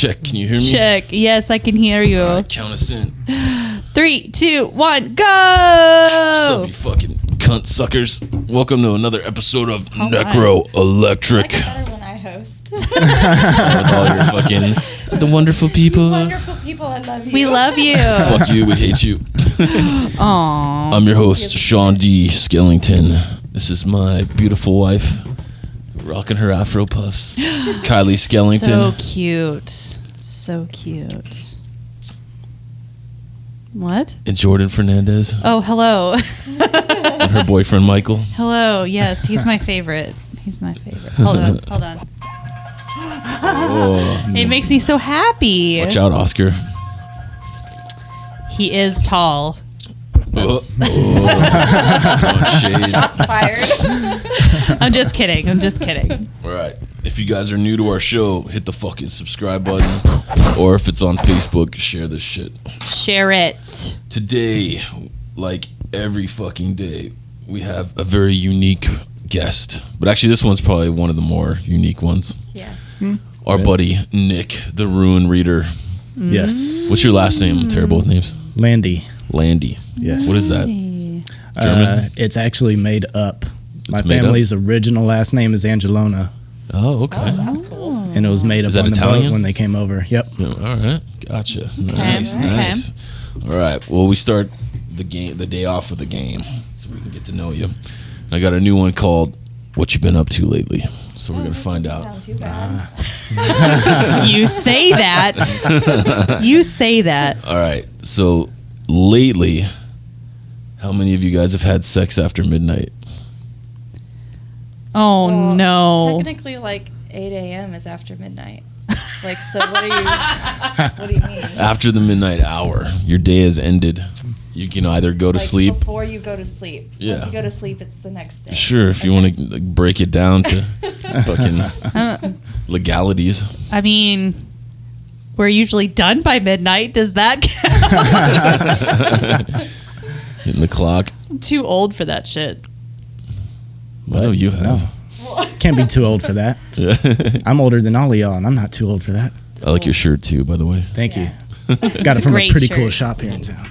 Check. Can you hear me? Check. Yes, I can hear you. All right, count us in. 3, 2, 1, go! What's up, you fucking cunt suckers? Welcome to another episode of Necro Electric. I like it better when I host. With all your fucking the wonderful people. Wonderful people, I love you. We love you. Fuck you, we hate you. Aww. I'm your host, Sean D. Skellington. This is my beautiful wife, rocking her Afro puffs, Kylie Skellington. So cute. So cute. What? And Jordan Fernandez. Oh, hello. And her boyfriend, Michael. Hello. Yes, he's my favorite. He's my favorite. Hold on. Oh. It makes me so happy. Watch out, Oscar. He is tall. Oh. Shade. Shots fired. I'm just kidding. All right. If you guys are new to our show, hit the fucking subscribe button. Or if it's on Facebook, share this shit. Share it. Today, like every fucking day, we have a very unique guest. But actually, this one's probably one of the more unique ones. Yes. Our buddy, Nick, the Rune Reader. Yes. What's your last name? I'm terrible with names. Landy. Landy. Yes. What is that? German? It's actually made up. My made family's original last name is Angelona, Oh, okay. Oh, that's cool. and it was made up Is that on the Italian? boat when they came over. Yep. Yeah, all right. Gotcha. Nice, Okay. nice. All right. Well, we start the day off with a game so we can get to know you. I got a new one called What You Been Up To Lately. So we're going to find out. Sound too bad. You say that. You say that. All right. So lately, how many of you guys have had sex after midnight? Oh, Well, no. Technically, like 8 a.m. is after midnight. Like, so what do you mean? After the midnight hour, your day has ended. You can either go to Like, sleep. before you go to sleep. Yeah. Once you go to sleep, it's the next day. Sure, if you want to like, break it down to fucking legalities. I mean, we're usually done by midnight. Does that count? Hitting the clock. I'm too old for that shit. I know you have. No. Can't be too old for that. Yeah. I'm older than all of y'all, and I'm not too old for that. I like your shirt too, by the way. Thank Yeah. you. Got it from a great pretty shirt. cool shop here in town. I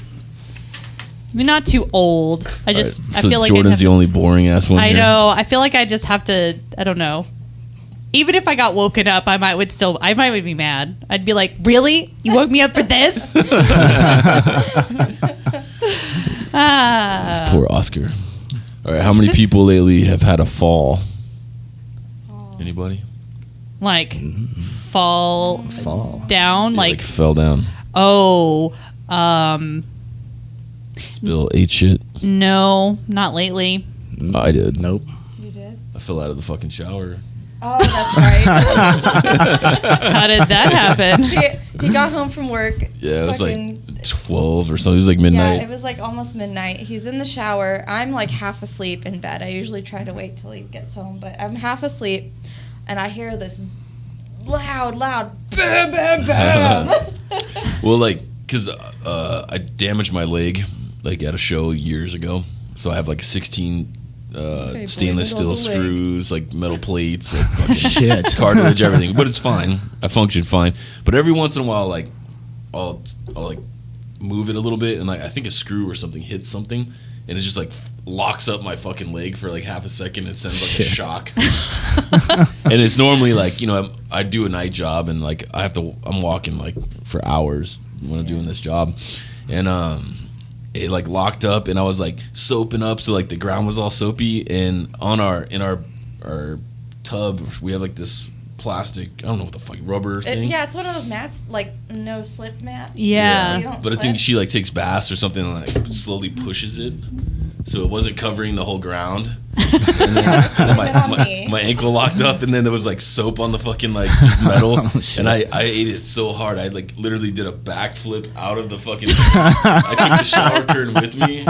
mean, not too old. I just, Alright, I so feel like Jordan's the only boring ass one I here. know. I feel like I just have to. I don't know. Even if I got woken up, I might be mad. I'd be like, "Really? You woke me up for this?" This poor Oscar. All right, how many people lately have had a fall? Anybody? Like fall down, Yeah, like fell down. oh, Spill, ate shit. no, not lately. I did. Nope. You did? I fell out of the fucking shower. Oh, that's right. How did that happen? he got home from work. Yeah, it was fucking- like 12 or something. It was like midnight. Yeah, it was like almost midnight. He's in the shower. I'm like half asleep in bed. I usually try to wait till he gets home, but I'm half asleep, and I hear this loud bam, bam, bam. Well, like, because I damaged my leg, like, at a show years ago. So I have, like, 16 Okay, stainless blame it on steel the leg. screws, like, metal plates, like, fucking Shit. cartilage, everything. But it's fine. I function fine. But every once in a while, like, I'll like, move it a little bit, and, like, I think a screw or something hits something, and it just, like, locks up my fucking leg for, like, half a second and sends, like, Shit. a shock. And it's normally, like, you know, I do a night job, and, like, I'm walking, like, for hours when I'm doing this job. And, it like locked up, and I was like soaping up, so like the ground was all soapy. And in our tub, we have like this plastic, I don't know what the fuck, rubber thing. Yeah, it's one of those mats, like no slip mat. Yeah. So you don't But I slip. think she like takes baths or something, and like slowly pushes it, so it wasn't covering the whole ground. And then my ankle locked up, and then there was like soap on the fucking like just metal. Oh, shit. And I ate it so hard, I like literally did a backflip out of the fucking. I took the shower curtain with me,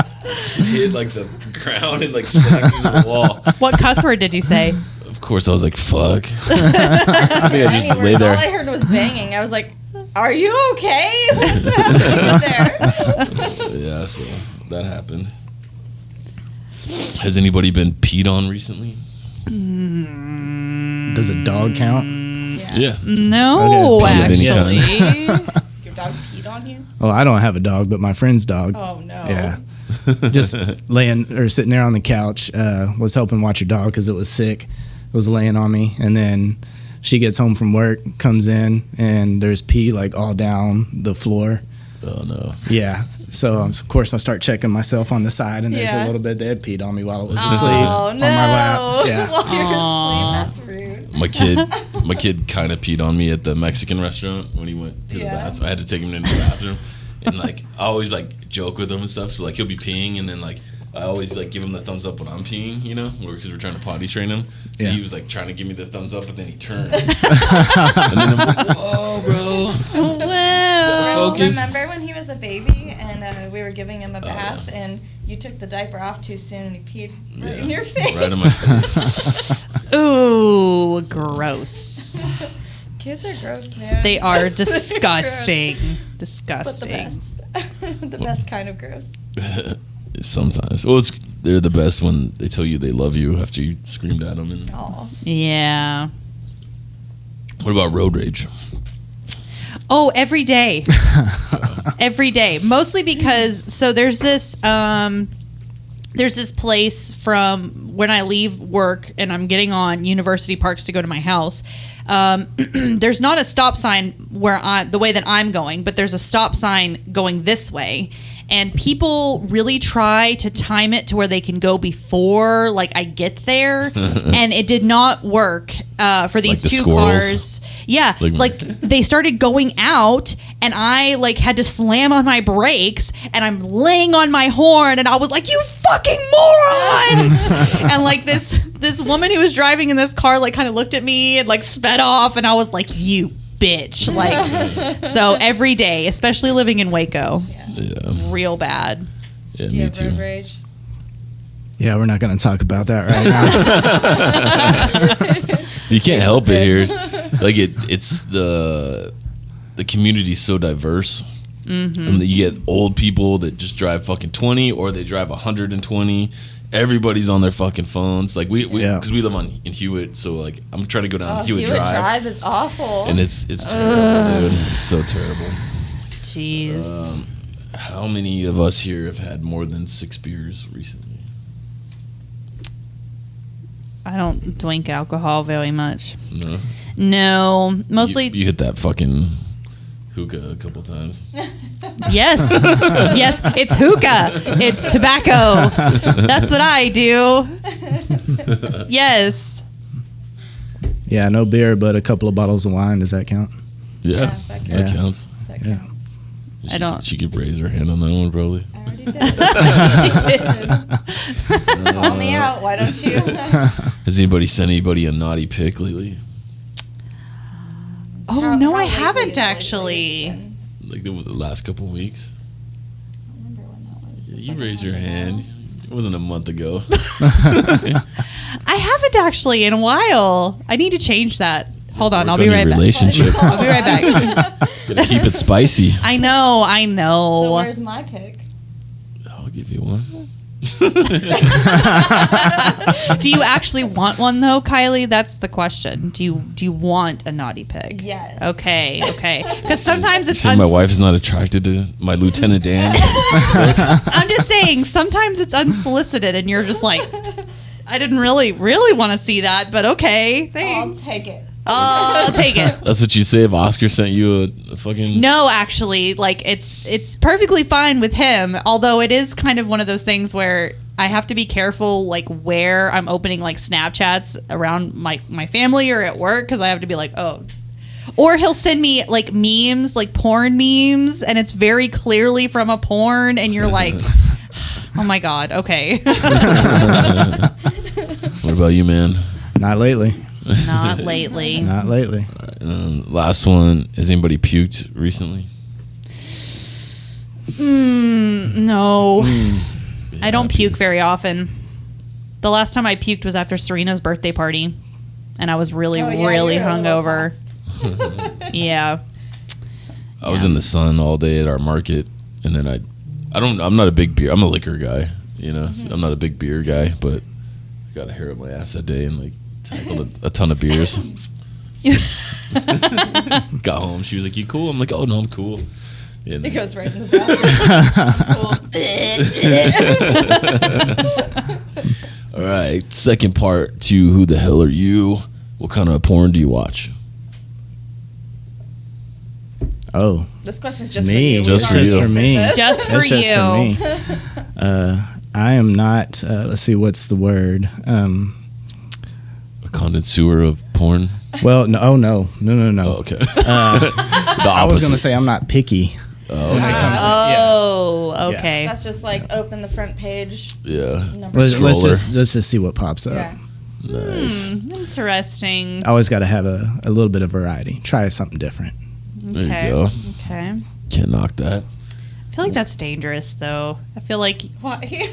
hit like the ground, and like slammed into the wall. What cuss word did you say? Of course, I was like, "Fuck." I think I just lay there. All I heard was banging. I was like, "Are you okay?" What's happening there? Yeah, so that happened. Has anybody been peed on recently? Does a dog count? Yeah. Yeah. No, Okay. actually. Your dog peed on you? Oh, I don't have a dog, but my friend's dog. Oh no. Yeah. Just laying or sitting there on the couch, was helping watch her dog because it was sick. It was laying on me, and then she gets home from work, comes in, and there's pee like all down the floor. Oh no. Yeah. So of course I start checking myself on the side, and there's a Yeah. little bit they had peed on me while I was asleep Oh on no. my lap. Yeah. While you're asleep, that's rude. My kid kind of peed on me at the Mexican restaurant when he went to the Yeah. bathroom. I had to take him into the bathroom, and like I always like joke with him and stuff. So like he'll be peeing, and then like I always like give him the thumbs up when I'm peeing, you know, because we're trying to potty train him. So Yeah. he was like trying to give me the thumbs up, but then he turns, and then I'm like, "Whoa, bro, Wow. focus." Remember when he was a baby and we were giving him a bath and you took the diaper off too soon and he peed right in your face? Right in my face. Ooh, gross. Kids are gross, man. They are They're disgusting. gross. But Disgusting. the best. The best kind of gross. Sometimes, well, they're the best when they tell you they love you after you screamed at them. And Aw. Yeah. what about road rage? Oh, every day. Every day. Mostly because there's this place from when I leave work and I'm getting on University Parks to go to my house. There's not a stop sign the way that I'm going, but there's a stop sign going this way. And people really try to time it to where they can go before like I get there. And it did not work for these Like the two squirrels? cars. Yeah. Like- Like they started going out and I like had to slam on my brakes and I'm laying on my horn and I was like, you fucking morons. And like this woman who was driving in this car like kind of looked at me and like sped off and I was like, you bitch. Like, so every day, especially living in Waco, Yeah, real bad. yeah, Do you me have too. road rage? Yeah, we're not going to talk about that right now. You can't help it here. Like it's the community's so diverse. And you get old people that just drive fucking 20 or they drive 120. Everybody's on their fucking phones. Like we Yeah. because we live in Hewitt, so like I'm trying to go down Oh, Hewitt Hewitt Drive, Drive is awful. and it's terrible, dude. It's so terrible. Jeez. How many of us here have had more than 6 beers recently? I don't drink alcohol very much. No. No, mostly You hit that fucking hookah a couple times. yes, yes. It's hookah. It's tobacco. That's what I do. Yes. Yeah, no beer, but a couple of bottles of wine. Does that count? Yeah, that that counts. counts. That Yeah. counts. I don't- She could raise her hand on that one, probably. I already did. Call me out. Why don't you? Has anybody sent anybody a naughty pic lately? Oh How- no, how I lately haven't is actually. lately? Like the last couple of weeks? I don't remember when that was. It's You like a raised your month ago. hand. It wasn't a month ago. I haven't actually in a while. I need to change that. Hold on, Work I'll be on your right back. relationship. I'll be right back. Gotta keep it spicy. I know. So where's my pick? I'll give you one. Do you actually want one though, Kylie? That's the question. Do you want a naughty pic? Yes. Okay. Because sometimes You it's say my wife's not attracted to my Lieutenant Dan. I'm just saying sometimes it's unsolicited and you're just like, I didn't really want to see that, but okay, I'll thanks. take it. I'll take it. That's what you say if Oscar sent you a fucking... No, actually, like it's perfectly fine with him. Although it is kind of one of those things where I have to be careful, like where I'm opening like Snapchats around my family or at work, because I have to be like, oh. Or he'll send me like memes, like porn memes, and it's very clearly from a porn, and you're like, oh my god, okay. What about you, man? Not lately. Not lately. Not lately. Last one. Has anybody puked recently? No. Yeah, I don't puke very often. The last time I puked was after Serena's birthday party, and I was really, Oh, yeah, really you're a little hungover. Yeah. I was in the sun all day at our market, and then I'm not a big beer. I'm a liquor guy, you know. Mm-hmm. I'm not a big beer guy, but I got a hair up my ass that day and like tackled a ton of beers. Got home. She was like, "You cool?" I'm like, "Oh no, I'm cool." And It goes right in the bathroom. all right, second part to Who the Hell Are You? What kind of porn do you watch? This question's just me. for you. Just We for already you. Just answered this. for It's just you. for me. I am not. Let's see, what's the word? A connoisseur of porn? Well, no. Oh no. Oh, okay. I was gonna say I'm not picky. Oh, okay. Oh, okay. That's just like open the front page. Yeah. Number Let's Scroller. just see what pops up. Yeah. Nice. Interesting. I always got to have a little bit of variety. Try something different. There Okay. you go. Okay. Can't knock that. I feel like that's dangerous, though. I feel like, Why?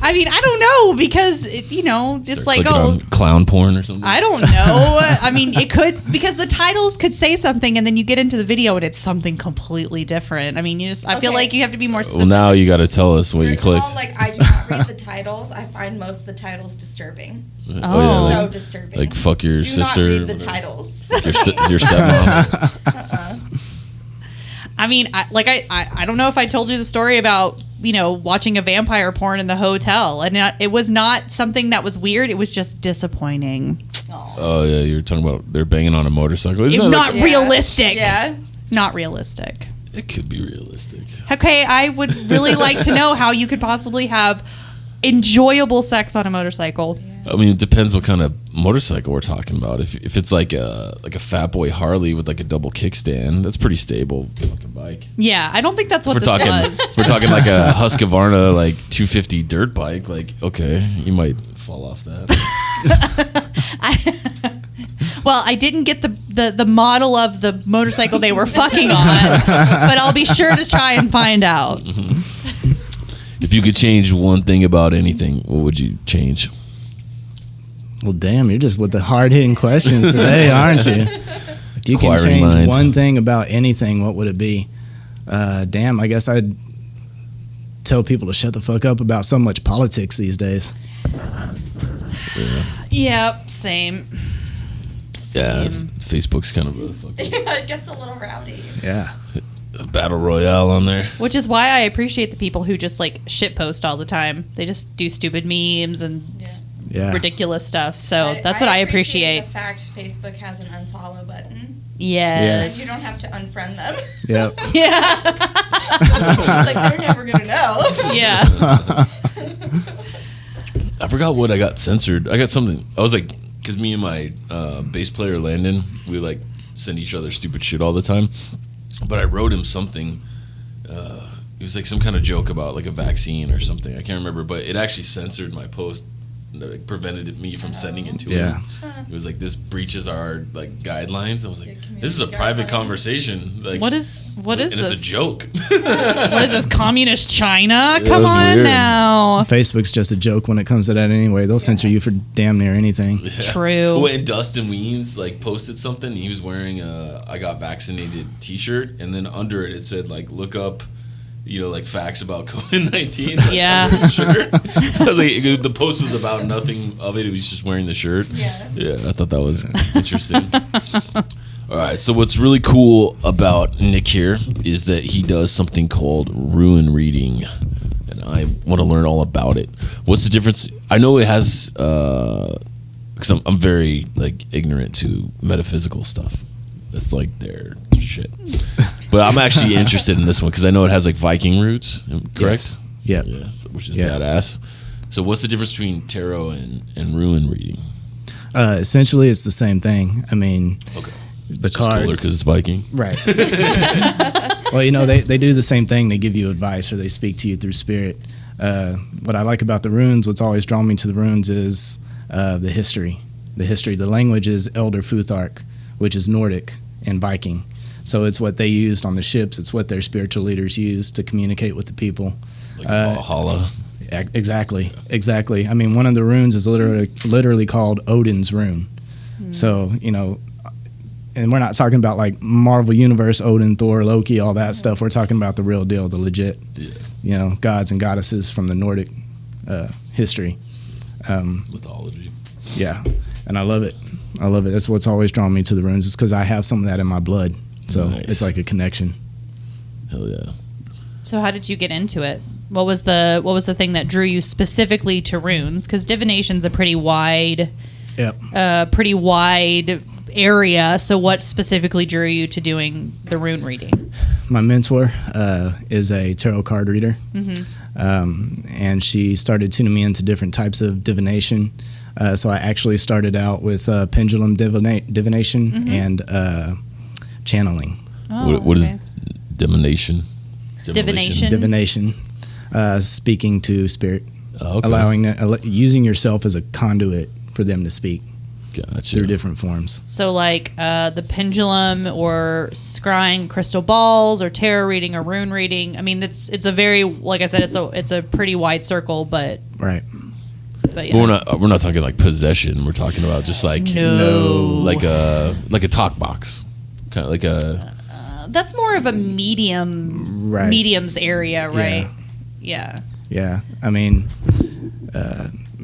I mean, I don't know because it's Start like, clicking on clown porn or something. I don't know. I mean, it could because the titles could say something, and then you get into the video and it's something completely different. I mean, I feel Okay. like you have to be more Well, specific. now you got to tell us what you First of clicked. all, like I do not read the titles. I find most of the titles disturbing. Oh. So like, disturbing. like fuck your do sister. not read the whatever. titles. Your stepmom. I mean, I don't know if I told you the story about watching a vampire porn in the hotel, and it was not something that was weird. It was just disappointing. Oh yeah, you're talking about they're banging on a motorcycle. Isn't It, that not like, realistic. Yeah. Not realistic. it could be realistic. Okay, I would really like to know how you could possibly have enjoyable sex on a motorcycle. I mean, it depends what kind of motorcycle we're talking about. If it's like a Fat Boy Harley with like a double kickstand, that's pretty stable fucking bike. Yeah, I don't think that's what We're this talking was. we're talking like a Husqvarna like 250 dirt bike. Like, okay, you might fall off that. Well, I didn't get the model of the motorcycle they were fucking on, but I'll be sure to try and find out. If you could change one thing about anything, what would you change? Well, damn, you're just with the hard-hitting questions today, aren't you? If you can Inquiring change minds. one thing about anything, what would it be? Damn, I guess I'd tell people to shut the fuck up about so much politics these days. Yep, same. Yeah, Same. Facebook's kind of a fucking Yeah, it gets a little rowdy. Yeah. battle royale on there. Which is why I appreciate the people who just like shit post all the time. They just do stupid memes and Yeah. ridiculous stuff. So that's what I appreciate. The fact Facebook has an unfollow button. Yes. You don't have to unfriend them. Yep. Yeah. Like they're never gonna know. Yeah. I forgot what I got censored. I got something. I was like, because me and my bass player Landon, we like send each other stupid shit all the time. But I wrote him something. It was like some kind of joke about like a vaccine or something. I can't remember, but it actually censored my post. Like, prevented me from sending it to Yeah. him. It was like, this breaches our like guidelines. I was like, community this is a private guidelines. conversation. Like, What is and this? it's a joke. What is this? Communist China? It Come was on weird. now. Facebook's just a joke when it comes to that anyway. They'll censor you for damn near anything. True. Oh, and Dustin Weens like posted something. He was wearing a "I got vaccinated" T-shirt, and then under it said like, "Look up, like facts about COVID-19." Like, Yeah. under the shirt. I was like, the post was about nothing of it. He was just wearing the shirt. Yeah. I thought that was interesting. All right, so what's really cool about Nick here is that he does something called rune reading, and I want to learn all about it. What's the difference? I know it has, because I'm very like ignorant to metaphysical stuff. That's like their shit. But I'm actually interested in this one because I know it has like Viking roots, correct? Yep. Yes, which is Yeah. badass. So what's the difference between tarot and rune reading? Essentially, it's the same thing. I mean, Okay. the It's just cooler cards. because it's Viking. Right. Well, they do the same thing. They give you advice or they speak to you through spirit. What I like about the runes, what's always drawn me to the runes is the history. The language is Elder Futhark, which is Nordic and Viking. So it's what they used on the ships. It's what their spiritual leaders used to communicate with the people. Like Valhalla. Exactly. I mean, one of the runes is literally called Odin's rune. So, and we're not talking about like Marvel Universe, Odin, Thor, Loki, all that stuff. We're talking about the real deal, the legit, gods and goddesses from the Nordic history. Mythology. Yeah, and I love it. I love it. That's what's always drawn me to the runes, is because I have some of that in my blood. So Nice. it's like a connection. Hell yeah. So how did you get into it? What was the thing that drew you specifically to runes? Because divination's a pretty wide area. So what specifically drew you to doing the rune reading? My mentor is a tarot card reader, and she started tuning me into different types of divination. So I actually started out with pendulum divination and channeling. Oh, What is okay. divination? Divination. Speaking to spirit, Okay. using yourself as a conduit for them to speak Gotcha. through different forms. So like the pendulum or scrying crystal balls or tarot reading or rune reading. I mean, it's a very, like I said, it's a pretty wide circle, but Right. yeah. But we're not talking like possession. We're talking about just like like a talk box, kind of like a. That's more of a medium's area, right? Yeah. Yeah. I mean,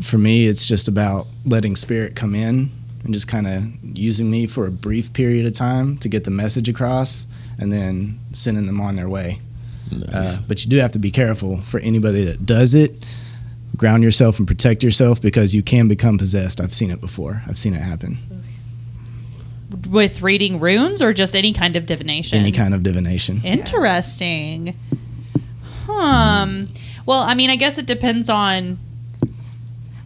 for me, it's just about letting spirit come in and just kind of using me for a brief period of time to get the message across, and then sending them on their way. Nice. But you do have to be careful for anybody that does it. Ground yourself and protect yourself, because you can become possessed. I've seen it before. I've seen it happen. With reading runes or just any kind of divination? Any kind of divination. Interesting. Well, I mean, I guess it depends on,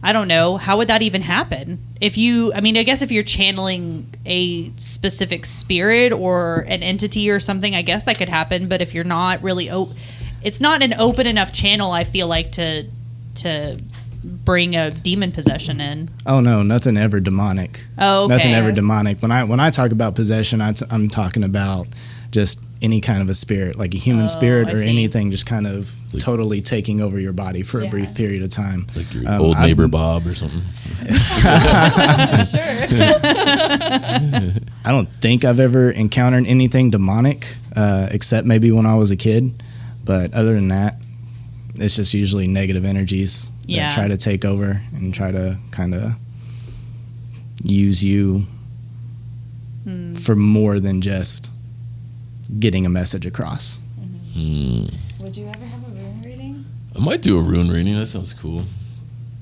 I don't know, how would that even happen? I guess if you're channeling a specific spirit or an entity or something, I guess that could happen. But if you're not really, it's not an open enough channel, I feel like, to bring a demon possession in. Oh no, nothing ever demonic. Oh, okay. Nothing ever demonic. When I talk about possession, I'm talking about just any kind of a spirit, like a human spirit I or see. anything, just kind of totally taking over your body for a Yeah. brief period of time. Like your old neighbor Bob or something. I don't think I've ever encountered anything demonic, except maybe when I was a kid. But other than that, it's just usually negative energies Yeah. that try to take over and try to kind of use you for more than just getting a message across. Would you ever have a rune reading? I might do a rune reading. That sounds cool.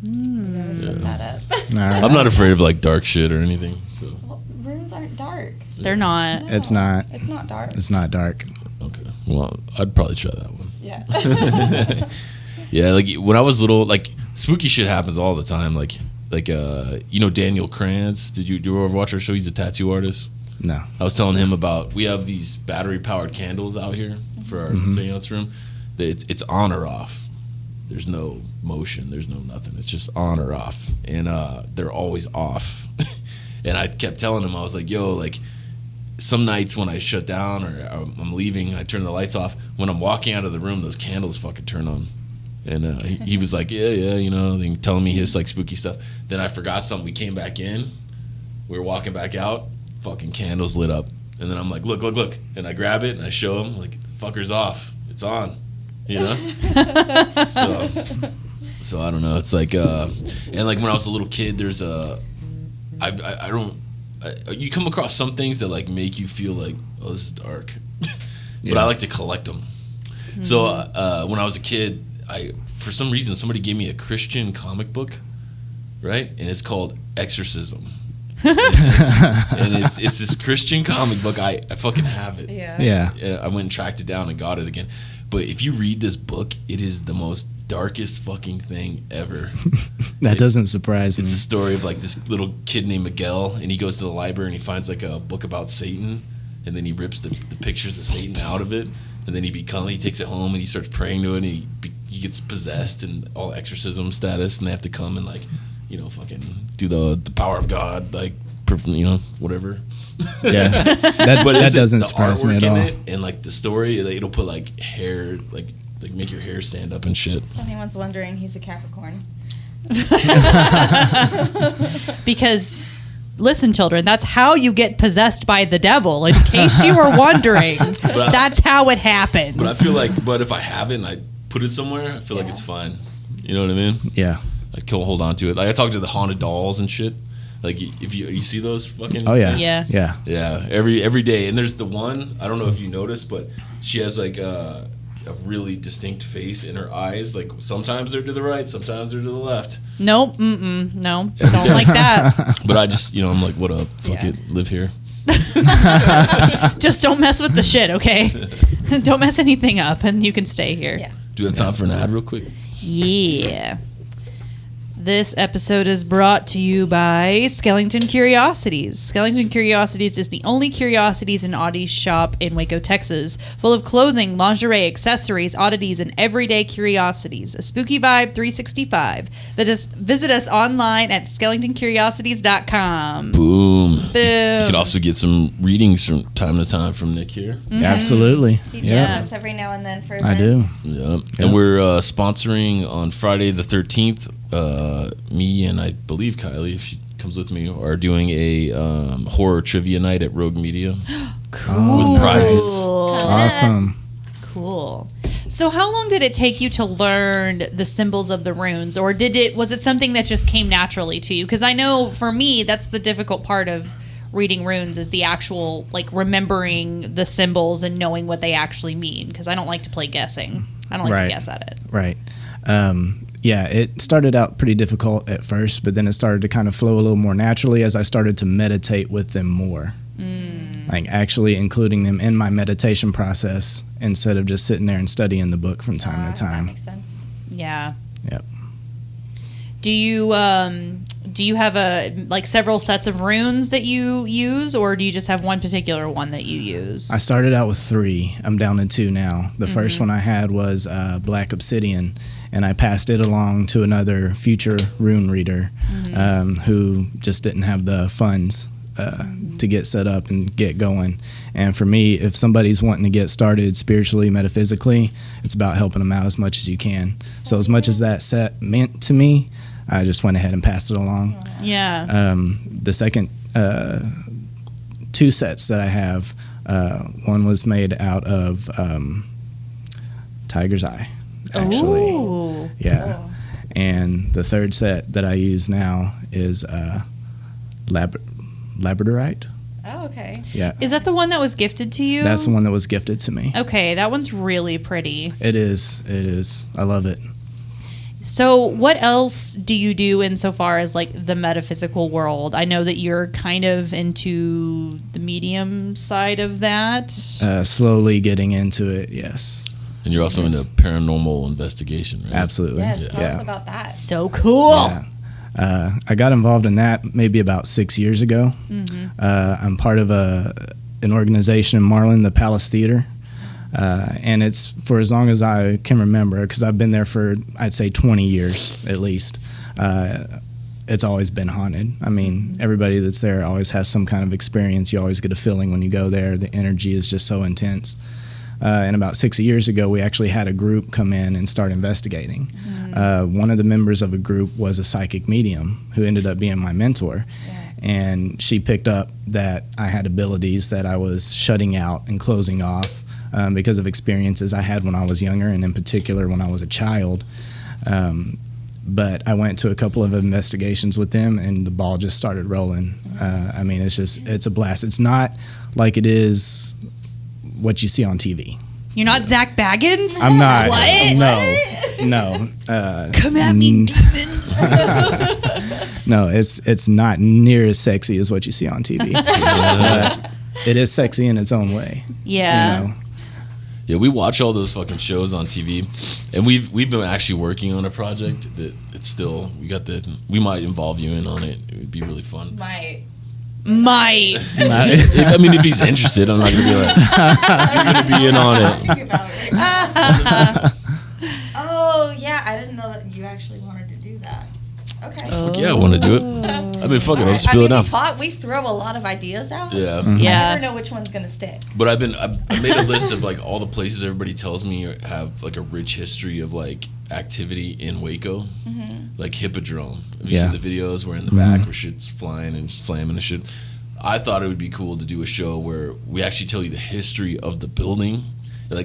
You gotta set that up. All right. I'm not afraid of like dark shit or anything. So Well, runes aren't dark. They're not. No, It's not. It's not dark. It's not dark. okay, well, I'd probably try that one. Yeah. Yeah, like when I was little, like spooky shit happens all the time. Like Daniel Kranz. Did you ever watch our show? He's a tattoo artist. No. I was telling him about, we have these battery powered candles out here for our seance room. It's on or off. There's no motion. There's no nothing. It's just on or off, and they're always off. And I kept telling him, I was like, yo, like some nights when I shut down or I'm leaving, I turn the lights off. When I'm walking out of the room, those candles fucking turn on. And he was like, yeah, then telling me his like spooky stuff. Then I forgot something. We came back in. We were walking back out. Fucking candles lit up. And then I'm like, look. And I grab it and I show him, like, fucker's off. It's on. You know? So I don't know. It's like, and like when I was a little kid, there's you come across some things that like make you feel like, oh, this is dark. But I like to collect them. So when I was a kid, for some reason, somebody gave me a Christian comic book, right? And it's called Exorcism. and it's this Christian comic book. I fucking have it. Yeah. Yeah. I went and tracked it down and got it again. But if you read this book, it is the most darkest fucking thing ever. That doesn't surprise me. It's a story of like this little kid named Miguel, and he goes to the library and he finds like a book about Satan, and then he rips the pictures of Satan out of it, and then he takes it home and he starts praying to it, and he gets possessed and all exorcism status, and they have to come and like, fucking do the power of God, like, whatever. Yeah. That doesn't surprise me at all. And like the story, it'll put like hair, like make your hair stand up and shit. If anyone's wondering, he's a Capricorn. Because, listen, children, that's how you get possessed by the devil. In case you were wondering, that's how it happens. But I feel like, if I have it and I put it somewhere, I feel like it's fine. You know what I mean? Yeah. I can hold on to it. Like I talk to the haunted dolls and shit. Like if you see those fucking Oh yeah, things? yeah. Yeah, every day. And there's the one, I don't know if you noticed, but she has like a really distinct face in her eyes. Like sometimes they're to the right, sometimes they're to the left. Nope. No. Don't like that. But I just, I'm like, what up? Fuck Yeah. it. Live here. Just don't mess with the shit, okay? Don't mess anything up, and you can stay here. Yeah. Do we have time for an ad real quick? Yeah. This episode is brought to you by Skellington Curiosities. Skellington Curiosities is the only curiosities and oddities shop in Waco, Texas, full of clothing, lingerie, accessories, oddities, and everyday curiosities. A spooky vibe 365. Visit us online at skellingtoncuriosities.com. Boom. Boom. You could also get some readings from time to time from Nick here. Absolutely. He joins Yeah, us every now and then for I do. events. Yeah. And we're sponsoring on Friday the 13th. Me and I believe Kylie, if she comes with me, are doing a horror trivia night at Rogue Media. Cool. With prizes. Awesome. Cool. So how long did it take you to learn the symbols of the runes, or was it something that just came naturally to you? Because I know for me that's the difficult part of reading runes is the actual remembering the symbols and knowing what they actually mean, because I don't like to play guessing. I don't like to guess at it. Right. Yeah, it started out pretty difficult at first, but then it started to kind of flow a little more naturally as I started to meditate with them more. Like actually including them in my meditation process instead of just sitting there and studying the book from time to That time. makes sense. Yeah. Yep. Do you have several sets of runes that you use, or do you just have one particular one that you use? I started out with 3. I'm down to 2 now. The first one I had was Black Obsidian, and I passed it along to another future rune reader who just didn't have the funds to get set up and get going. And for me, if somebody's wanting to get started spiritually, metaphysically, it's about helping them out as much as you can. So as much as that set meant to me, I just went ahead and passed it along. Yeah. The second 2 sets that I have, one was made out of tiger's eye, actually. Ooh. Yeah. Cool. And the third set that I use now is labradorite. Oh, okay. Yeah. Is that the one that was gifted to you? That's the one that was gifted to me. Okay, that one's really pretty. It is. It is. I love it. So what else do you do insofar as the metaphysical world? I know that you're kind of into the medium side of that. Slowly getting into it, yes. And you're also into paranormal investigation, right? Absolutely. Yes, tell yeah. us about that. So cool. Yeah. I got involved in that maybe about 6 years ago. I'm part of an organization in Marlin, the Palace Theater. And it's for as long as I can remember, because I've been there for, I'd say, 20 years at least. It's always been haunted. I mean, everybody that's there always has some kind of experience. You always get a feeling when you go there. The energy is just so intense. And about 6 years ago, we actually had a group come in and start investigating. One of the members of a group was a psychic medium who ended up being my mentor. And she picked up that I had abilities that I was shutting out and closing off because of experiences I had when I was younger, and in particular when I was a child. But I went to a couple of investigations with them, and the ball just started rolling. I mean, it's a blast. It's not like it is what you see on TV. You're not Zach Baggins? I'm not. What? No. Come at me, demons. No, it's not near as sexy as what you see on TV. But it is sexy in its own way. Yeah. You know? Yeah, we watch all those fucking shows on TV, and we've been actually working on a project that we might involve you in on it. It would be really fun. Might. I mean, if he's interested, I'm not gonna be like, you're gonna be in on it. Think about it. Oh, yeah, I didn't know that you actually wanted to do that. Okay. Fuck yeah, I want to do it. I mean, fuck it, I'll spill it out. We throw a lot of ideas out. Yeah. Yeah. I never know which on's gonna stick. But I made a list of all the places everybody tells me have a rich history of activity in Waco, like Hippodrome. Have you seen the videos where in the back where shit's flying and slamming and shit? I thought it would be cool to do a show where we actually tell you the history of the building.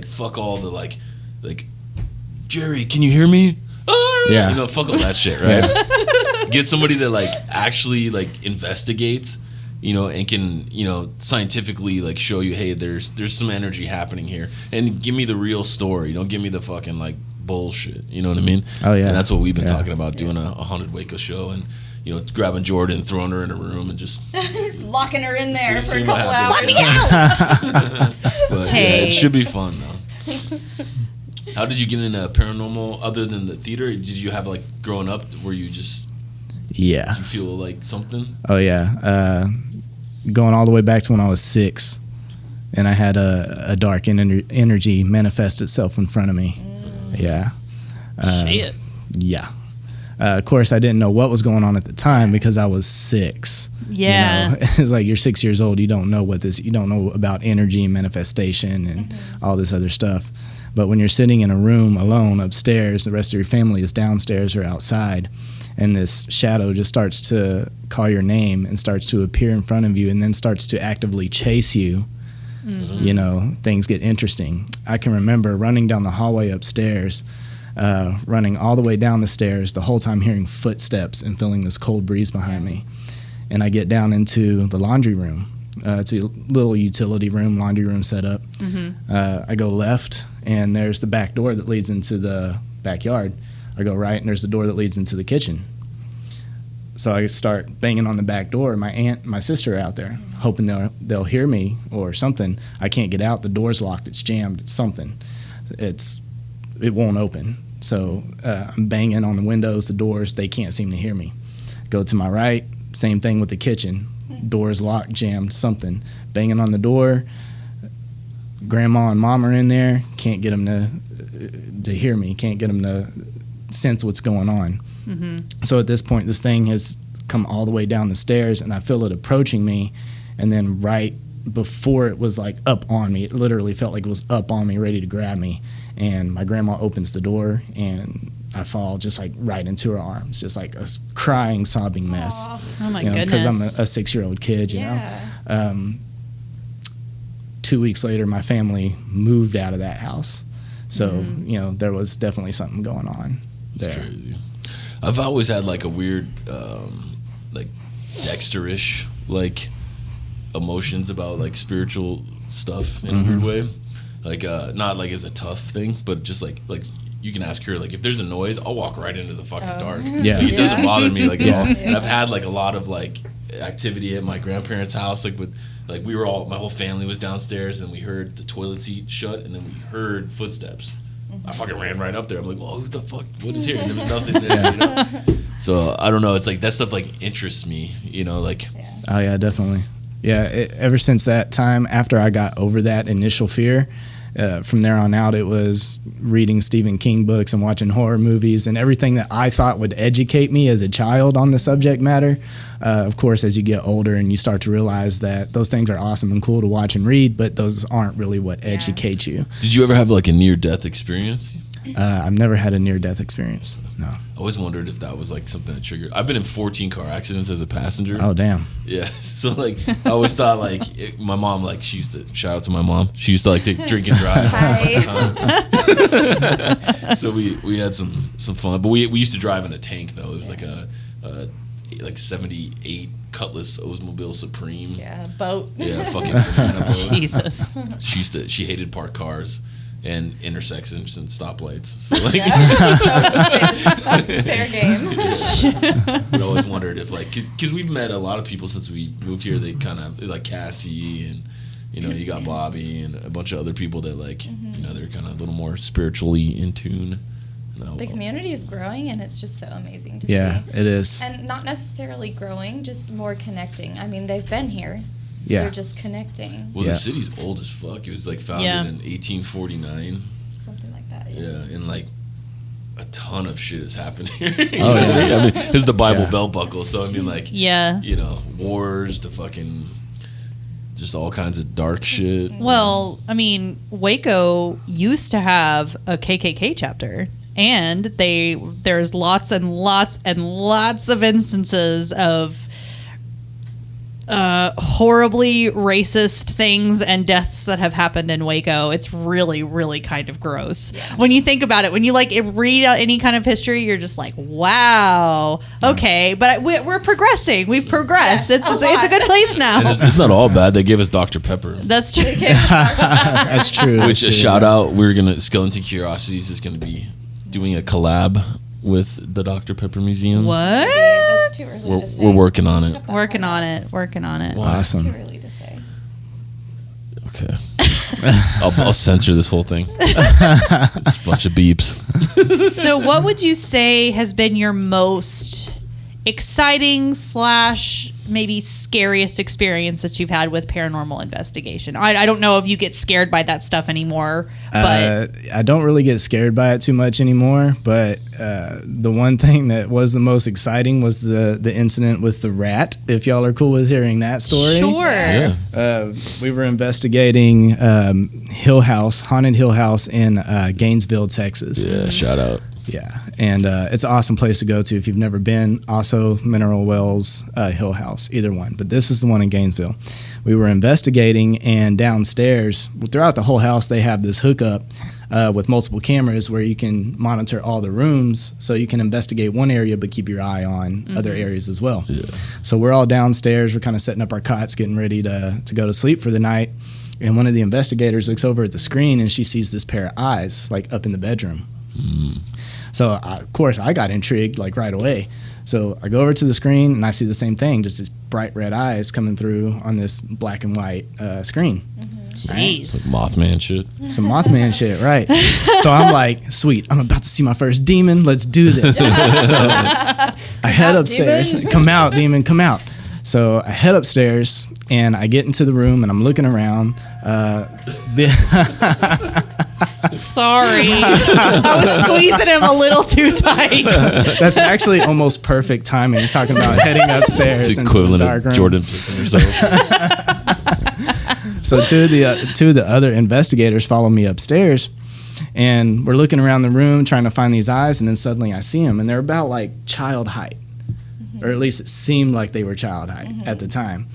Fuck all the Jerry, can you hear me? Yeah. Fuck all that shit, right? get somebody that like actually like investigates, and can, scientifically like show you, hey, there's some energy happening here, and give me the real story. Don't give me the fucking like bullshit. You know what I mean? Oh yeah. And that's what we've been talking about, doing a haunted Waco show, and grabbing Jordan, throwing her in a room, and just locking her in there for a see couple hours. Let me out! But Hey. yeah, it should be fun though. How did you get into paranormal other than the theater? Did you have like growing up where you just Yeah. did you feel like something? Oh yeah. Going all the way back to when I was 6, and I had a dark energy manifest itself in front of me. Yeah. Shit. Yeah. Of course, I didn't know what was going on at the time because I was 6. Yeah. It's like you're 6 years old. You don't know you don't know about energy and manifestation and all this other stuff. But when you're sitting in a room alone upstairs, the rest of your family is downstairs or outside, and this shadow just starts to call your name and starts to appear in front of you and then starts to actively chase you, things get interesting. I can remember running down the hallway upstairs, running all the way down the stairs, the whole time hearing footsteps and feeling this cold breeze behind me. And I get down into the laundry room. It's a little utility room, laundry room set up. I go left, and there's the back door that leads into the backyard. I go right, and there's the door that leads into the kitchen. So I start banging on the back door. My aunt and my sister are out there, hoping they'll hear me or something. I can't get out. The door's locked. It's jammed. It's something. It won't open. So I'm banging on the windows, the doors. They can't seem to hear me. Go to my right. Same thing with the kitchen. Door's locked, jammed, something. Banging on the door. Grandma and mom are in there. Can't get them to hear me. Can't get them to sense what's going on. So at this point, this thing has come all the way down the stairs, and I feel it approaching me. And then right before it was like up on me, it literally felt like it was up on me, ready to grab me. And my grandma opens the door, and I fall just like right into her arms, just like a crying, sobbing mess. Oh my goodness. Because I'm a 6-year-old kid, you know. 2 weeks later, my family moved out of that house. So, there was definitely something going on there. It's crazy. I've always had like a weird, like Dexter-ish, like emotions about like spiritual stuff in a weird way. Like, not like as a tough thing, but just like you can ask her, like, if there's a noise, I'll walk right into the fucking dark. Yeah. Like, it doesn't bother me like at all. And I've had like a lot of like activity at my grandparents' house, like with like my whole family was downstairs, and we heard the toilet seat shut, and then we heard footsteps. I fucking ran right up there. I'm like, whoa, who the fuck? What is here? And there was nothing there, So I don't know. It's like that stuff like interests me, like. Oh yeah, definitely. Yeah, ever since that time, after I got over that initial fear, from there on out, it was reading Stephen King books and watching horror movies and everything that I thought would educate me as a child on the subject matter. Of course, as you get older and you start to realize that those things are awesome and cool to watch and read, but those aren't really what educate you. Did you ever have like a near-death experience? I've never had a near-death experience, no. I always wondered if that was like something that triggered. I've been in 14 car accidents as a passenger. Oh, damn. Yeah. So like, I always thought like my mom, like she used to, shout out to my mom. She used to like to drink and drive. Hi. So we had some fun, but we used to drive in a tank though. It was like a 78 Cutlass Oldsmobile Supreme. Yeah, boat. Yeah, fucking banana boat. Jesus. She hated parked cars and intersections and stoplights. So like, Fair game. we always wondered if like, because we've met a lot of people since we moved here. They kind of like Cassie and you got Bobby and a bunch of other people that like they're kind of a little more spiritually in tune. The community is growing, and it's just so amazing to Yeah, see. it is. And not necessarily growing, just more connecting. I mean, they've been here. Yeah. They're just connecting. Well, Yeah. the city's old as fuck. It was like founded in 1849. Something like that. Yeah, and like a ton of shit has happened here. Oh, yeah. I mean, this is the Bible Yeah. belt buckle, so I mean, like, Yeah. wars to fucking just all kinds of dark shit. Well, I mean, Waco used to have a KKK chapter, and there's lots and lots and lots of instances of horribly racist things and deaths that have happened in Waco. It's really, really kind of gross. Yeah. When you think about it, when you like read out any kind of history, you're just like, wow, okay. But we're progressing. We've progressed. Yeah, it's a good place now. And it's not all bad. They gave us Dr. Pepper. That's true. That's true. Which, a shout out, Skellington Curiosities is going to be doing a collab with the Dr. Pepper Museum. What? That's too early to say. We're working on it. Working on it. Awesome. Too early to say. Okay. I'll censor this whole thing. Just a bunch of beeps. So what would you say has been your most exciting / maybe scariest experience that you've had with paranormal investigation? I don't know if you get scared by that stuff anymore, but I don't really get scared by it too much anymore, but the one thing that was the most exciting was the incident with the rat, if y'all are cool with hearing that story. Sure. Yeah. We were investigating Haunted Hill House in Gainesville, Texas. Yeah, shout out. Yeah, and it's an awesome place to go to if you've never been. Also, Mineral Wells, Hill House, either one. But this is the one in Gainesville. We were investigating, and downstairs, throughout the whole house, they have this hookup with multiple cameras where you can monitor all the rooms, so you can investigate one area but keep your eye on other areas as well. Yeah. So we're all downstairs. We're kind of setting up our cots, getting ready to go to sleep for the night. And one of the investigators looks over at the screen, and she sees this pair of eyes, like, up in the bedroom. So, of course, I got intrigued, like, right away. So I go over to the screen, and I see the same thing, just these bright red eyes coming through on this black and white screen. Jeez. It's like Mothman shit. Some Mothman shit, right. So I'm like, sweet, I'm about to see my first demon. Let's do this. So I head upstairs. Demon. Come out, demon, come out. So I head upstairs, and I get into the room, and I'm looking around. Sorry. I was squeezing him a little too tight. That's actually almost perfect timing, talking about heading upstairs. It's into equivalent the dark of room. Jordan flipping herself. So two of the other investigators follow me upstairs, and we're looking around the room trying to find these eyes, and then suddenly I see them, and they're about like child height, or at least it seemed like they were child height at the time.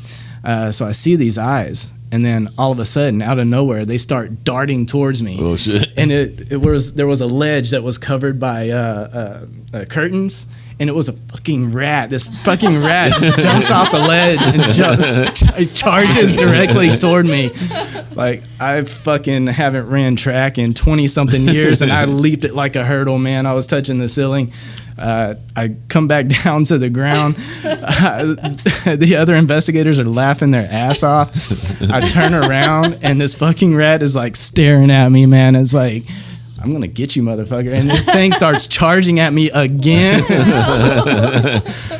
So I see these eyes, and then all of a sudden, out of nowhere, they start darting towards me. Oh shit! And there was a ledge that was covered by curtains, and it was a fucking rat. This fucking rat just jumps off the ledge and just charges directly toward me. Like, I fucking haven't ran track in 20-something years, and I leaped it like a hurdle, man. I was touching the ceiling. I come back down to the ground. The other investigators are laughing their ass off. I turn around, and this fucking rat is like staring at me, man. It's like, I'm gonna get you, motherfucker. And this thing starts charging at me again.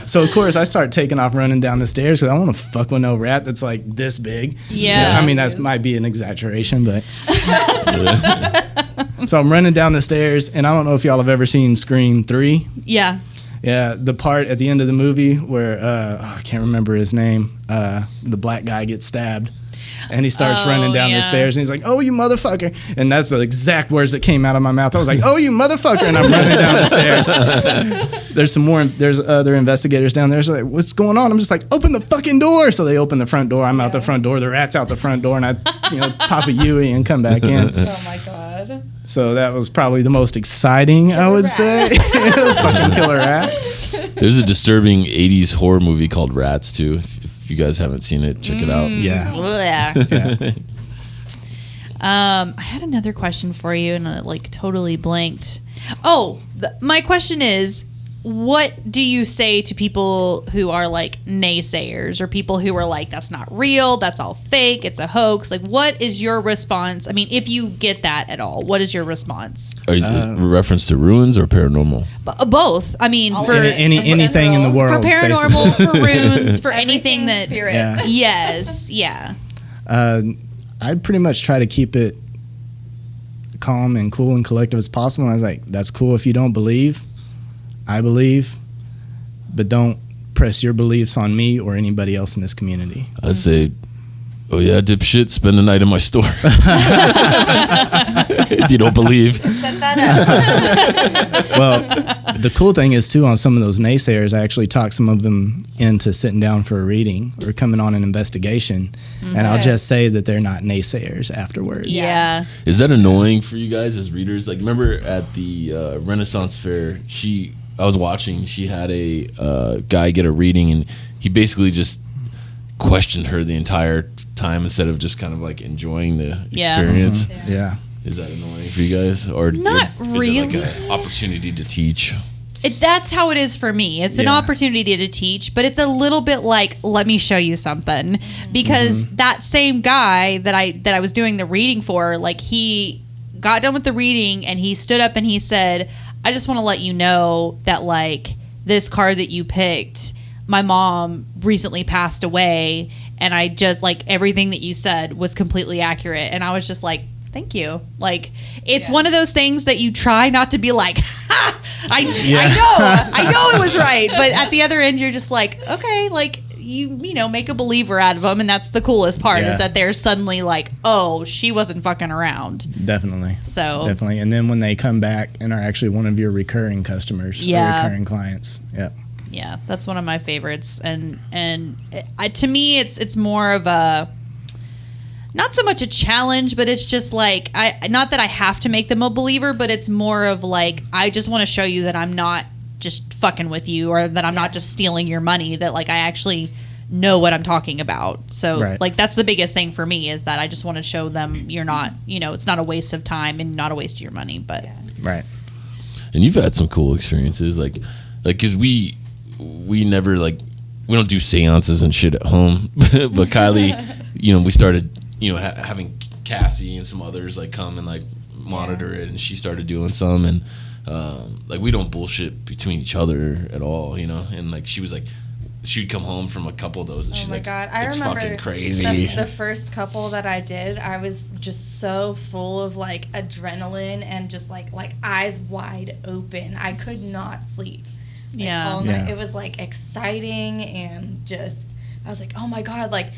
So of course I start taking off running down the stairs because I don't want to fuck with no rat that's like this big. Yeah. I mean, that might be an exaggeration, but so I'm running down the stairs, and I don't know if y'all have ever seen Scream 3. Yeah. Yeah, the part at the end of the movie where I can't remember his name. The black guy gets stabbed. And he starts running down the stairs, and he's like, "Oh, you motherfucker!" And that's the exact words that came out of my mouth. I was like, "Oh, you motherfucker!" And I'm running down the stairs. There's some more. There's other investigators down there. So like, what's going on? I'm just like, "Open the fucking door!" So they open the front door. I'm out the front door. The rat's out the front door, and I, pop a Yui and come back in. Oh my god. So that was probably the most exciting, I would say. Fucking killer rat. There's a disturbing 80s horror movie called Rats, too. If you guys haven't seen it, check it out. Yeah. Yeah. I had another question for you, and I totally blanked. Oh, my question is, what do you say to people who are naysayers, or people who are like, that's not real, that's all fake, it's a hoax? What is your response? I mean, if you get that at all, what is your response? Are you reference to ruins or paranormal? Both. I mean, for anything in the world. For paranormal, for runes, for anything that. Spirit. Yeah. Yes. Yeah. I pretty much try to keep it calm and cool and collective as possible. And I was like, that's cool if you don't believe. I believe, but don't press your beliefs on me or anybody else in this community. I'd say oh yeah, dipshit, spend the night in my store. If you don't believe. Set that up. Well, the cool thing is too, on some of those naysayers, I actually talk some of them into sitting down for a reading or coming on an investigation, and I'll just say that they're not naysayers afterwards. Yeah. Is that annoying for you guys as readers? Like, remember at the Renaissance Fair, I was watching, she had a guy get a reading, and he basically just questioned her the entire time instead of just kind of like enjoying the experience. Mm-hmm. Yeah. Is that annoying for you guys, or Not really. Is it like an opportunity to teach? That's how it is for me. It's an opportunity to teach, but it's a little bit like, let me show you something, because that same guy that I was doing the reading for, like, he got done with the reading and he stood up and he said, I just want to let you know that, like, this card that you picked, my mom recently passed away, and I just, like, everything that you said was completely accurate. And I was just like, thank you. Like, it's one of those things that you try not to be like, ha, I know it was right. But at the other end, you're just like, okay, like, you know, make a believer out of them. And that's the coolest part, is that they're suddenly like, oh, she wasn't fucking around. Definitely. So. Definitely. And then when they come back and are actually one of your recurring customers or recurring clients. Yep. Yeah, that's one of my favorites, and to me, it's more of a, not so much a challenge, but it's just like, not that I have to make them a believer, but it's more of like, I just want to show you that I'm not just fucking with you, or that I'm not just stealing your money, that, like, I actually know what I'm talking about. So like, that's the biggest thing for me, is that I just want to show them you're not, you know, it's not a waste of time and not a waste of your money. But right. And you've had some cool experiences, like because we never, like, we don't do seances and shit at home, but Kylie, you know, we started, you know, having Cassie and some others, like, come and, like, monitor it, and she started doing some, and like, we don't bullshit between each other at all, you know. And, like, she was like, she'd come home from a couple of those, and she's like, God, I remember fucking crazy. The first couple that I did, I was just so full of, like, adrenaline and just like eyes wide open. I could not sleep. Like, all night. It was, like, exciting, and just, I was like, oh my God, like,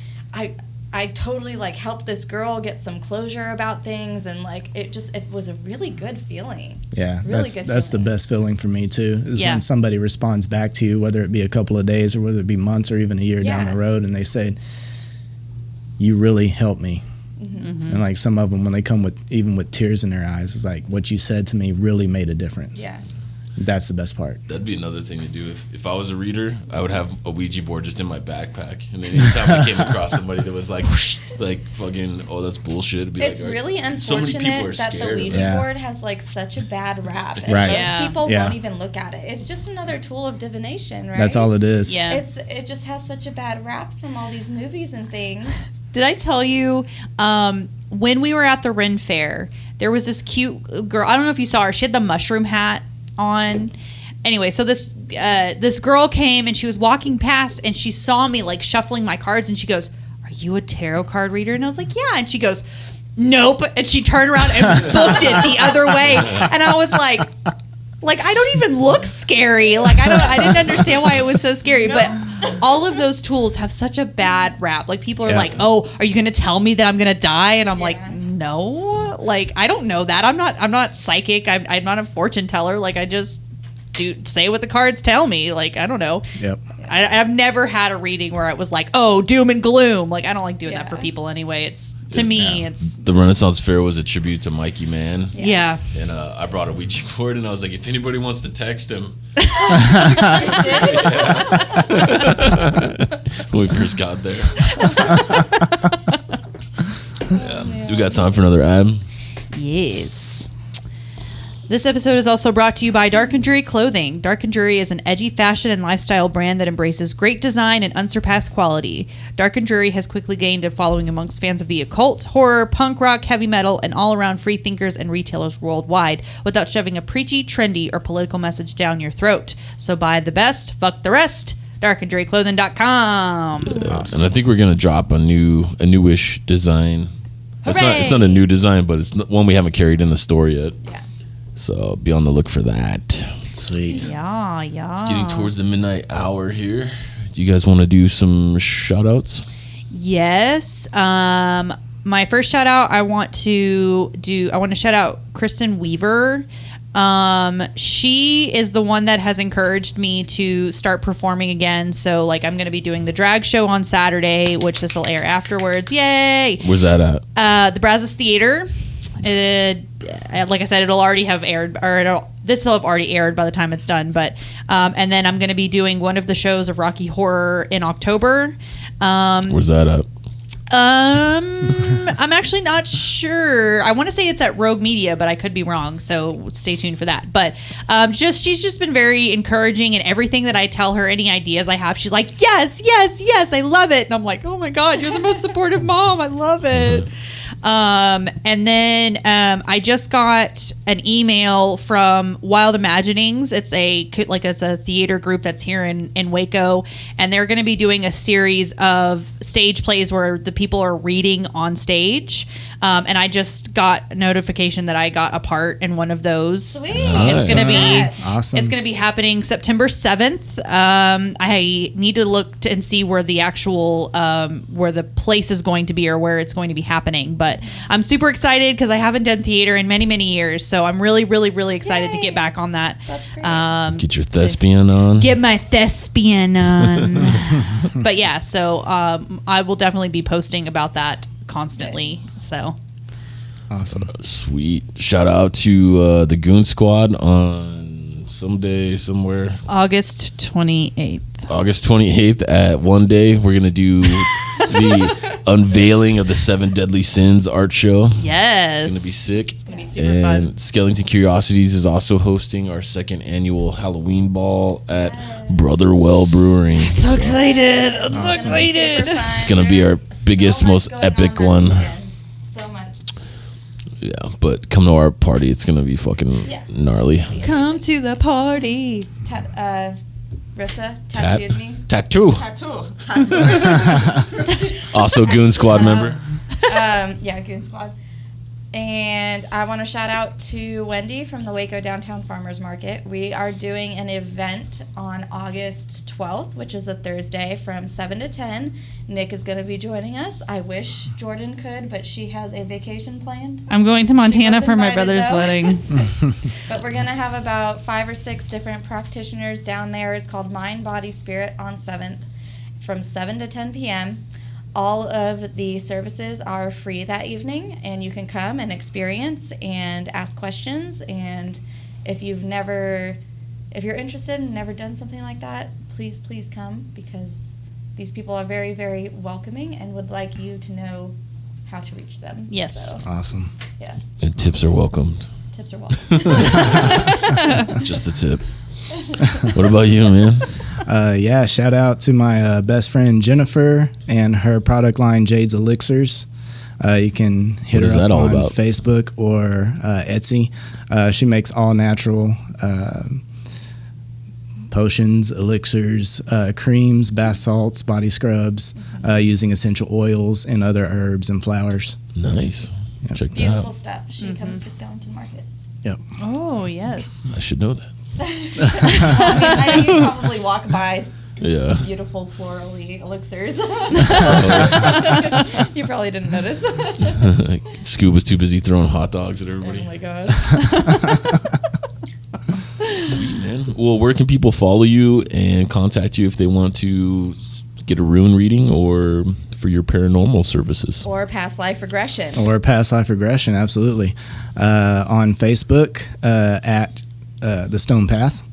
I totally, like, helped this girl get some closure about things, and, like, it was a really good feeling. Yeah, that's the best feeling for me too, is when somebody responds back to you, whether it be a couple of days or whether it be months or even a year down the road, and they say, you really helped me. And, like, some of them, when they come with tears in their eyes, it's like, what you said to me really made a difference. Yeah. That's the best part. That'd be another thing to do. If I was a reader, I would have a Ouija board just in my backpack, and then anytime I came across somebody that was like fucking, oh, that's bullshit, it'd be it's like, really unfortunate so many people are that the Ouija board has, like, such a bad rap, and most people won't even look at it. It's just another tool of divination, right? That's all it is. Yeah. It just has such a bad rap from all these movies and things. Did I tell you, when we were at the Ren Fair, there was this cute girl, I don't know if you saw her, she had the mushroom hat on. Anyway, so this girl came, and she was walking past, and she saw me, like, shuffling my cards, and she goes, are you a tarot card reader? And I was like, yeah. And she goes, nope. And she turned around and booked it the other way. And I was like, I don't even look scary. Like, I didn't understand why it was so scary. But all of those tools have such a bad rap. Like, people are like, oh, are you going to tell me that I'm going to die? And I'm like, no. Like, I don't know that. I'm not psychic. I'm not a fortune teller. Like, I just say what the cards tell me. Like, I don't know. Yep. I've never had a reading where it was like, oh, doom and gloom. Like, I don't like doing that for people anyway. It's, to me, it's... The Renaissance Fair was a tribute to Mikey Mann. Yeah. And I brought a Ouija board, and I was like, if anybody wants to text him... when we first got there. We got time for another ad? Yes. This episode is also brought to you by Dark and Jury Clothing. Dark and Jury is an edgy fashion and lifestyle brand that embraces great design and unsurpassed quality. Dark and Jury has quickly gained a following amongst fans of the occult, horror, punk rock, heavy metal, and all-around free thinkers and retailers worldwide without shoving a preachy, trendy, or political message down your throat. So buy the best, fuck the rest. darkandjuryclothing.com. Awesome. And I think we're going to drop a newish design. It's not a new design, but it's one we haven't carried in the store yet. Yeah. So be on the look for that. Sweet. Yeah. It's getting towards the midnight hour here. Do you guys want to do some shout outs? Yes. My first shout out, I want to shout out Kristen Weaver. She is the one that has encouraged me to start performing again. So like I'm going to be doing the drag show on Saturday, which this will air afterwards. Yay! Where's that at? The Brazos Theater. Like I said, it'll already have aired, or this will have already aired by the time it's done. But and then I'm going to be doing one of the shows of Rocky Horror in October. Where's that at? I'm actually not sure. I want to say it's at Rogue Media, but I could be wrong. So stay tuned for that. But she's just been very encouraging, and everything that I tell her, any ideas I have, she's like, yes, I love it. And I'm like, oh my God, you're the most supportive mom. I love it. And then I just got an email from Wild Imaginings. It's a theater group that's here in Waco, and they're going to be doing a series of stage plays where the people are reading on stage. And I just got a notification that I got a part in one of those. Sweet. It's going to be awesome. It's going to be happening September 7th. I need to look and see where the actual where the place is going to be or where it's going to be happening. But I'm super excited because I haven't done theater in many, many years. So I'm really, really, really excited to get back on that. That's great. Get your thespian on. Get my thespian on. But yeah, so I will definitely be posting about that constantly. So Awesome. Sweet. Shout out to the Goon Squad on someday, somewhere. August 28th. August 28th at One Day. We're going to do the unveiling of the 7 Deadly Sins art show. Yes. It's going to be sick. It's going to be super And fun. Skellington Curiosities is also hosting our 2nd annual Halloween ball at Brotherwell Brewing. So excited. I'm so excited. It's going to be our biggest, most epic one. So much. Yeah, but come to our party. It's going to be fucking gnarly. Come to the party. Rissa tattooed me. Tattoo. Also Goon Squad member. Goon Squad. And I want to shout out to Wendy from the Waco Downtown Farmers Market. We are doing an event on August 12th, which is a Thursday, from 7 to 10. Nick is going to be joining us. I wish Jordan could, but she has a vacation planned. I'm going to Montana was for my invited, brother's though. wedding. But we're going to have about 5 or 6 different practitioners down there. It's called Mind, Body, Spirit on 7th from 7 to 10 p.m. All of the services are free that evening, and you can come and experience and ask questions. And if you're interested and never done something like that, please come, because these people are very, very welcoming and would like you to know how to reach them. Yes. So, Awesome. yes. And tips are welcomed. Tips are welcome. Just the tip. What about you, man? Shout out to my best friend Jennifer and her product line Jade's Elixirs. You can hit What is her that up all on about? Facebook or Etsy. She makes all natural potions, elixirs, creams, bath salts, body scrubs, using essential oils and other herbs and flowers. Nice. Yep. Check that Beautiful out. stuff. She comes to Skellington Market. Yep. Oh, yes. I should know that. I know you probably walk by Yeah. beautiful florally elixirs. You probably didn't notice. Scoob was too busy throwing hot dogs at everybody. Oh my gosh. Sweet, man. Well, where can people follow you and contact you if they want to get a rune reading or for your paranormal services? Or past life regression. Or past life regression, absolutely. On Facebook at The Stone Path.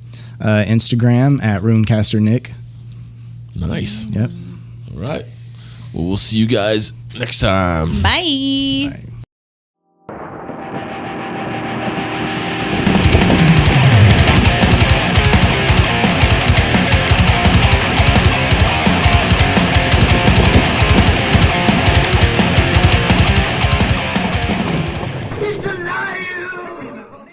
Instagram at Rune Caster Nick. Nice. Yep. All right. Well, we'll see you guys next time. Bye. Bye.